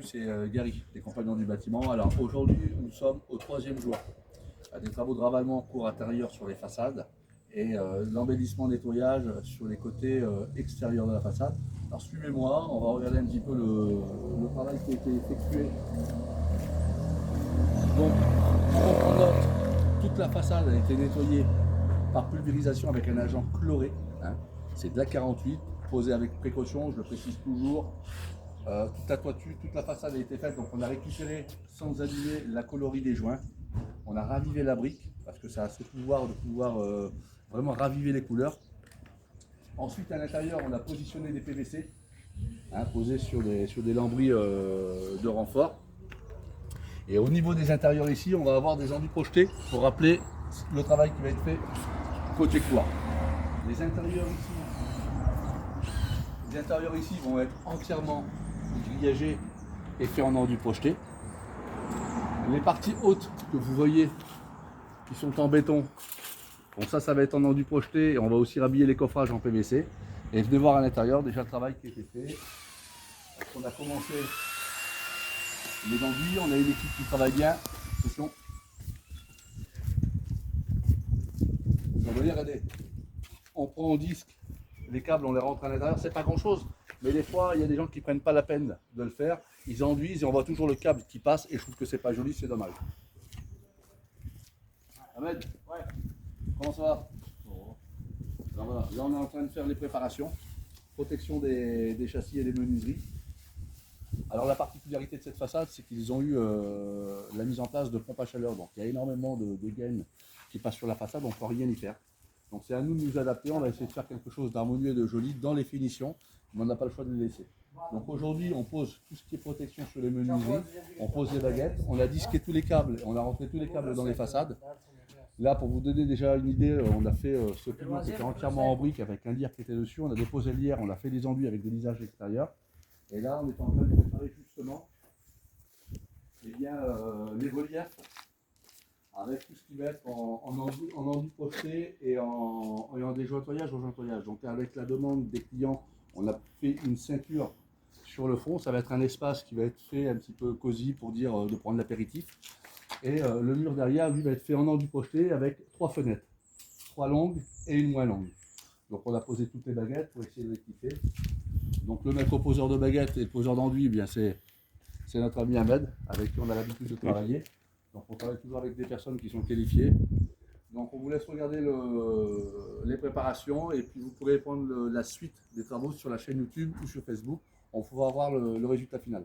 C'est Gary, des compagnons du bâtiment. Alors aujourd'hui, nous sommes au 3e jour. Des travaux de ravalement en cours intérieur sur les façades et l'embellissement nettoyage sur les côtés extérieurs de la façade. Alors suivez-moi, on va regarder un petit peu le travail qui a été effectué. Donc, on prend note, toute la façade a été nettoyée par pulvérisation avec un agent chloré. Hein. C'est de la 48, posé avec précaution, je le précise toujours. Toute la toiture, toute la façade a été faite, donc on a récupéré sans abîmer la colorie des joints. On a ravivé la brique parce que ça a ce pouvoir de pouvoir vraiment raviver les couleurs. Ensuite, à l'intérieur, on a positionné des PVC, hein, posés sur des lambris de renfort. Et au niveau des intérieurs ici, on va avoir des enduits projetés pour rappeler le travail qui va être fait côté couloir. Les intérieurs ici vont être entièrement grillagés et faits en enduit projeté. Les parties hautes que vous voyez qui sont en béton, bon ça va être en enduit projeté et on va aussi rhabiller les coffrages en PVC. Et venez voir à l'intérieur déjà le travail qui a été fait. On a commencé les enduits, on a une équipe qui travaille bien. Attention. Vous voyez, regardez, on prend en disque, les câbles on les rentre à l'intérieur, c'est pas grand chose. Mais des fois, il y a des gens qui ne prennent pas la peine de le faire. Ils enduisent et on voit toujours le câble qui passe et je trouve que c'est pas joli, c'est dommage. Ahmed, ouais. Comment ça va? Alors voilà, là on est en train de faire les préparations, protection des châssis et des menuiseries. Alors la particularité de cette façade, c'est qu'ils ont eu la mise en place de pompes à chaleur. Donc il y a énormément de gaines qui passent sur la façade, on ne peut rien y faire. Donc c'est à nous de nous adapter, on va essayer de faire quelque chose d'harmonieux et de joli dans les finitions, mais on n'a pas le choix de le laisser. Donc aujourd'hui, on pose tout ce qui est protection sur les menuiseries, on pose les baguettes, on a disqué tous les câbles, on a rentré tous les câbles dans les façades. Là, pour vous donner déjà une idée, on a fait ce pignon qui était entièrement en brique avec un lierre qui était dessus, on a déposé le lierre, on a fait des enduits avec des lisages extérieurs. Et là, on est en train de préparer justement les reliefs avec tout ce qui va être en enduit projeté et en déjointoyage au jointoyage. Donc avec la demande des clients, on a fait une ceinture sur le fond. Ça va être un espace qui va être fait un petit peu cosy pour dire de prendre l'apéritif. Et le mur derrière, lui, va être fait en enduit projeté avec 3 fenêtres. 3 longues et une moins longue. Donc on a posé toutes les baguettes pour essayer de rectifier. Donc le maître poseur de baguettes et le poseur d'enduit, eh c'est notre ami Ahmed, avec qui on a l'habitude de travailler. Donc on travaille toujours avec des personnes qui sont qualifiées. Donc on vous laisse regarder les préparations et puis vous pourrez prendre la suite des travaux sur la chaîne YouTube ou sur Facebook. On pourra voir le résultat final.